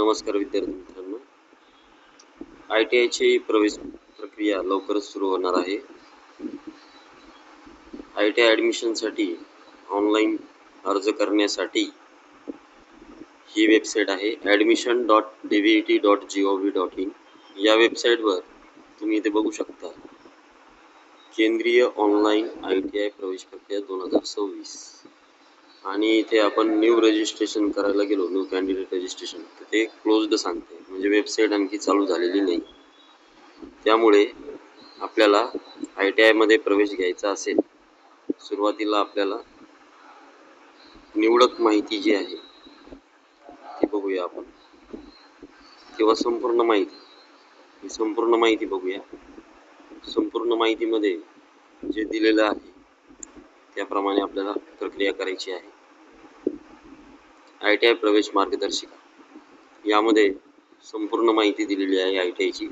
नमस्कार विद्यार्थी मित्रांनो, ITI ची प्रवेश प्रक्रिया लवकरच सुरू होणार आहे. ITI ॲडमिशनसाठी ऑनलाईन अर्ज करण्यासाठी ही वेबसाईट आहे admission.dvet.gov.in. या वेबसाईटवर तुम्ही इथे बघू शकता केंद्रीय ऑनलाईन ITI प्रवेश प्रक्रिया 2026 आणि इथे आपण न्यू रजिस्ट्रेशन करायला गेलो, न्यू कॅन्डिडेट रजिस्ट्रेशन, तर ते क्लोज्ड सांगते, म्हणजे वेबसाईट आणखी चालू झालेली नाही. त्यामुळे आपल्याला ITI मध्ये प्रवेश घ्यायचा असेल, सुरुवातीला आपल्याला निवडक माहिती जी आहे ती बघूया आपण, किंवा संपूर्ण माहिती बघूया. संपूर्ण माहितीमध्ये जे दिलेलं आहे त्याप्रमाणे आपल्याला प्रक्रिया करायची आहे. ITI प्रवेश मार्गदर्शिका यामध्ये संपूर्ण माहिती दिलेली आहे ITI ची.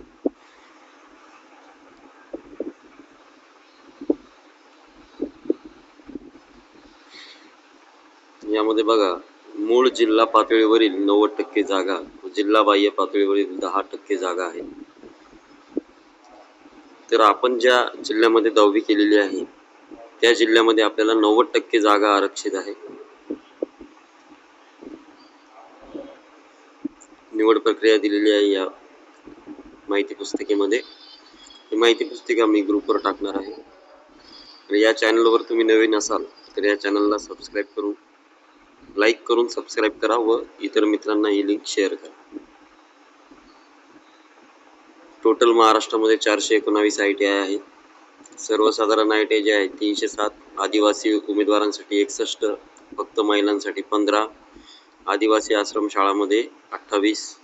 यामध्ये बघा, मूळ जिल्हा पातळीवरील 90% जागा, जिल्हा बाह्य पातळीवरील 10% जागा आहे. तर आपण ज्या जिल्ह्यामध्ये 10वी केलेली आहे त्या जिल्ह्यामध्ये आपल्याला 90% जागा आरक्षित आहे. निवड प्रक्रिया दिलेली आहे या माहिती पुस्तिकेमध्ये. ही माहिती पुस्तिका मी ग्रुपवर टाकणार आहे. तर या चॅनलवर तुम्ही नवीन असाल तर या चॅनलला सबस्क्राईब करून, लाईक करून सबस्क्राईब करा व इतर मित्रांना ही लिंक शेअर करा. टोटल महाराष्ट्रामध्ये 419 ITI आहेत. सर्वसाधारण ITI जे आहे 307, आदिवासी उमेदवारांसाठी 61, फक्त महिलांसाठी 15, आदिवासी आश्रमशाळामध्ये 28,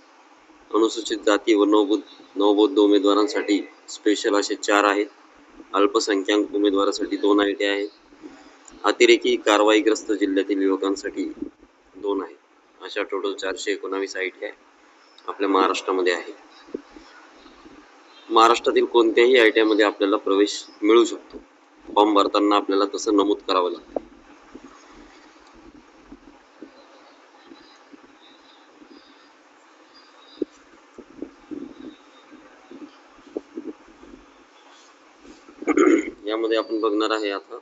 अनुसूचित जाती व नवबौद्ध उमेदवारांसाठी स्पेशल असे 4 आहेत. अल्पसंख्याक उमेदवारासाठी 2 ITI आहेत. अतिरेकी कारवाईग्रस्त जिल्ह्यातील युवकांसाठी 2 आहेत. अशा टोटल 419 ITI आपल्या महाराष्ट्रामध्ये आहे. महाराष्ट्रातील कोणत्याही ITI मध्ये आपल्याला प्रवेश मिळू शकतो. फॉर्म भरताना आपल्याला तसं नमूद करावं लागतं. यामध्ये आपण बघणार आहे आता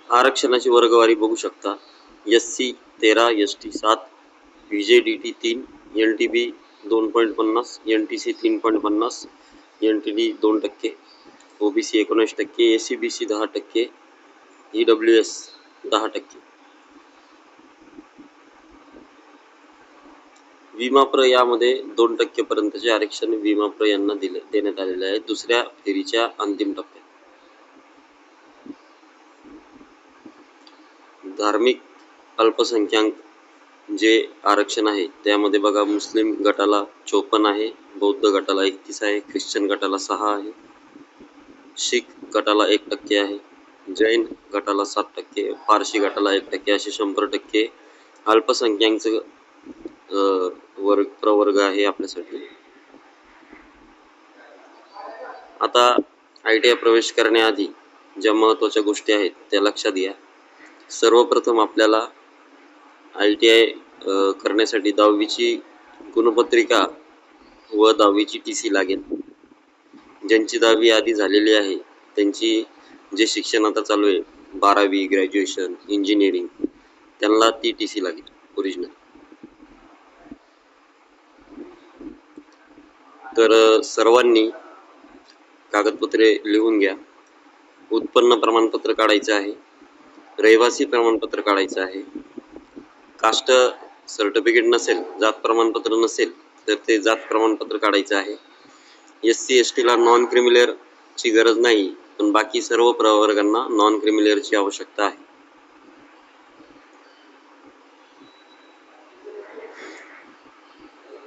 आरक्षणाची वर्गवारी बघू शकता. SC 13, ST 7, VJDT 3, NTB 2.50, NTC 3.50, NTD 2%, OBC 19%, ACBC 10%, EWS 10%. विमाप्र यामध्ये 2% पर्यंतचे आरक्षण विमाप्र यांना देण्यात आलेले आहे दुसऱ्या फेरीच्या अंतिम टप्प्यात. धार्मिक अल्पसंख्याक जे आरक्षण आहे त्यामध्ये बघा, मुस्लिम गटाला 54 आहे, बौद्ध गटाला 31 आहे, ख्रिश्चन गटाला 6 आहे, शीख गटाला 1% आहे, जैन गटाला 7%, पारशी गटाला 1%, असे 100% अल्पसंख्याकांचं प्रवर्ग आहे आपल्यासाठी. आता ITI प्रवेश करण्याआधी ज्या महत्त्वाच्या गोष्टी आहेत त्या लक्षात घ्या. सर्वप्रथम आपल्याला ITI करण्यासाठी 10वीची गुणपत्रिका व 10वीची TC लागेल. ज्यांची 10वी आधी झालेली आहे त्यांची जे शिक्षण आता चालू आहे 12वी, ग्रॅज्युएशन, इंजिनिअरिंग, त्यांना ती TC लागेल ओरिजिनल. तर सर्वांनी कागदपत्रे लिहून घ्या. उत्पन्न प्रमाणपत्र काढायचं आहे, रहिवासी प्रमाणपत्र काढायचं आहे, कास्ट सर्टिफिकेट नसेल, जात प्रमाणपत्र नसेल, तर ते जात प्रमाणपत्र काढायचं आहे. SC ST ला नॉन क्रिमिलेअर ची गरज नाही, पण बाकी सर्व प्रवर्गांना नॉन क्रिमिलेअरची आवश्यकता आहे.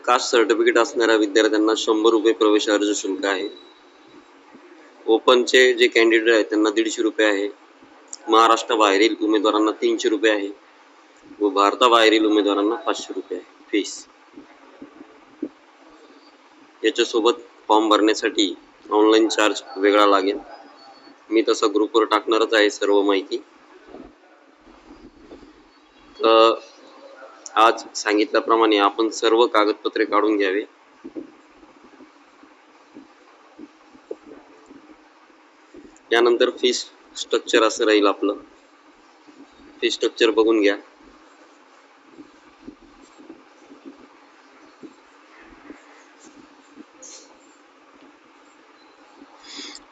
कास्ट सर्टिफिकेट असणाऱ्या विद्यार्थ्यांना 100 रुपये प्रवेश अर्ज शुल्क आहे. ओपनचे जे कॅन्डिडेट आहेत त्यांना 150 रुपये आहे. महाराष्ट्राबाहेरील उमेदवारांना 300 रुपये आहे व भारताबाहेरील उमेदवारांना 500 रुपये आहे फीस. याच्यासोबत फॉर्म भरण्यासाठी ऑनलाईन चार्ज वेगळा लागेल. मी तसा ग्रुपवर टाकणारच आहे सर्व माहिती. तर आज सांगितल्याप्रमाणे आपण सर्व कागदपत्रे काढून घ्यावे. यानंतर फीस स्ट्रक्चर असं राहील आपलं. फी स्ट्रक्चर बघून घ्या.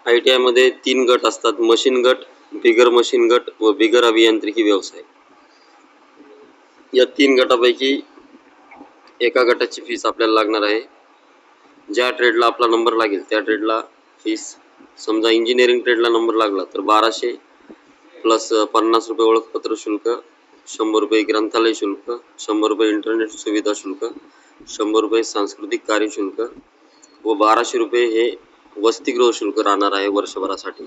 ITI मध्ये 3 गट असतात: मशीन गट, बिगर मशीन गट व बिगर अभियांत्रिकी व्यवसाय. या 3 गटापैकी एका गटाची फीस आपल्याला लागणार आहे. ज्या ट्रेडला आपला नंबर लागेल त्या ट्रेडला फीस, समजा इंजिनिअरिंग ट्रेडला नंबर लागला तर 1200 प्लस 50 रुपये ओळखपत्र शुल्क, 100 रुपये ग्रंथालय शुल्क, 100 रुपये इंटरनेट सुविधा शुल्क, 100 रुपये सांस्कृतिक कार्य शुल्क व 1200 रुपये हे वसतिगृह शुल्क राहणार आहे वर्षभरासाठी.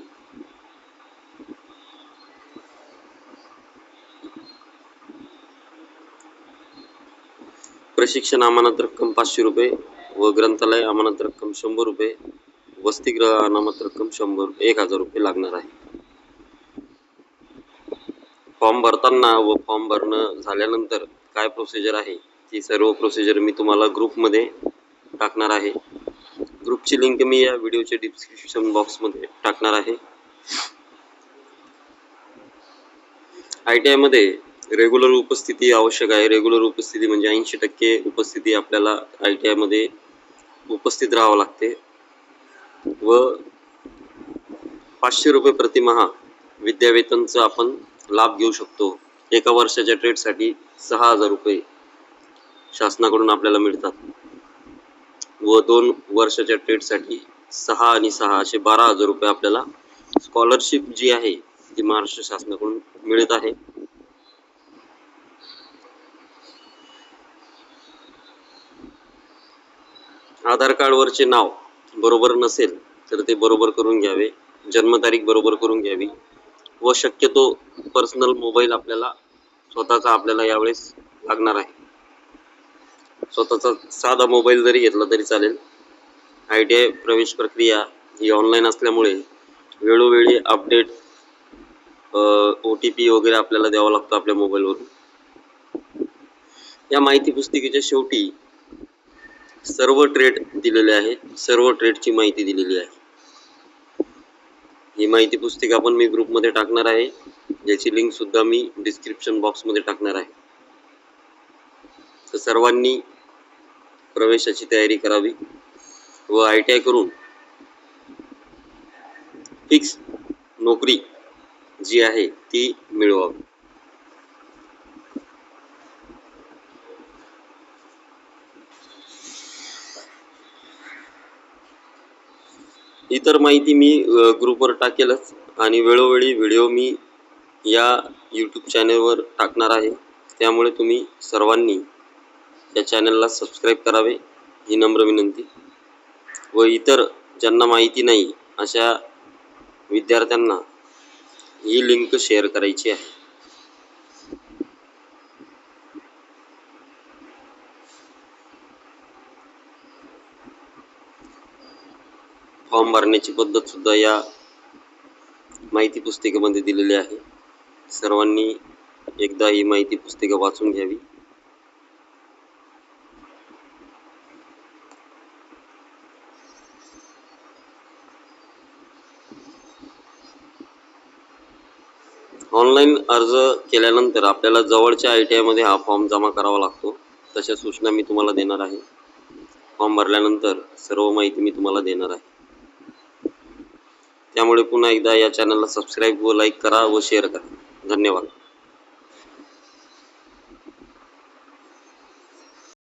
प्रशिक्षण अमानत रक्कम 500 रुपये व ग्रंथालय अमानत रक्कम 100 रुपये, वसतिगृह अनामत रक्कम 1000 रुपये लागणार आहे. फॉर्म भरताना व फॉर्म भरणं झाल्यानंतर काय प्रोसिजर आहे ती सर्व प्रोसिजर मी तुम्हाला ग्रुपमध्ये टाकणार आहे. ग्रुपची लिंक मी या व्हिडिओच्या डिस्क्रिप्शन बॉक्समध्ये टाकणार आहे. ITI मध्ये रेग्युलर उपस्थिती आवश्यक आहे. रेग्युलर उपस्थिती म्हणजे 80% उपस्थिती आपल्याला ITI मध्ये उपस्थित राहावं लागते व 500 रुपये प्रतिमाह विद्यावेतनचा आपण लाभ घेऊ शकतो. एका वर्षाच्या ट्रेडसाठी 6000 रुपये शासनाकडून आपल्याला मिळतात व 2 वर्षाच्या ट्रेडसाठी 6 आणि 6 असे 12,000 रुपये आपल्याला स्कॉलरशिप जी आहे ती महाराष्ट्र शासनाकडून मिळत आहे. आधार कार्डवरचे नाव बरोबर नसेल तर ते बरोबर करून घ्यावे. जन्मतारीख बरोबर करून घ्यावी व शक्यतो पर्सनल मोबाईल आपल्याला स्वतःचा आपल्याला यावेळेस लागणार आहे. स्वतःचा साधा मोबाईल जरी घेतला तरी चालेल. ITI प्रवेश प्रक्रिया ही ऑनलाईन असल्यामुळे वेळोवेळी अपडेट OTP वगैरे आपल्याला द्यावा लागतो आपल्या मोबाईलवरून. या माहिती पुस्तिकेच्या शेवटी सर्व ट्रेड दिलेले आहेत. सर्व ट्रेडची माहिती दिलेली आहे. ही माहिती पुस्तिका पण मी ग्रुपमध्ये टाकणार आहे, ज्याची लिंक सुद्धा मी डिस्क्रिप्शन बॉक्समध्ये टाकणार आहे. तर सर्वांनी प्रवेशाची तयारी करावी व ITI करून फिक्स नोकरी जी आहे ती मिळवावी. इतर माहिती मी ग्रुपवर टाकेलच आणि वेळोवेळी व्हिडिओ मी या YouTube चॅनलवर टाकणार आहे. त्यामुळे तुम्ही सर्वांनी या चॅनलला सबस्क्राईब करावे ही नम्र विनंती व इतर ज्यांना माहिती नाही अशा विद्यार्थ्यांना ही लिंक शेअर करायची आहे. फॉर्म भरण्याची पद्धत सुद्धा या माहिती पुस्तिकेमध्ये दिलेली आहे. सर्वांनी एकदा ही माहिती पुस्तिका वाचून घ्यावी. ऑनलाईन अर्ज केल्यानंतर आपल्याला जवळच्या ITI मध्ये हा फॉर्म जमा करावा लागतो. तशा सूचना मी तुम्हाला देणार आहे. फॉर्म भरल्यानंतर सर्व माहिती मी तुम्हाला देणार आहे. त्यामुळे पुन्हा एकदा या चॅनलला सबस्क्राईब व लाईक करा व शेअर करा. धन्यवाद.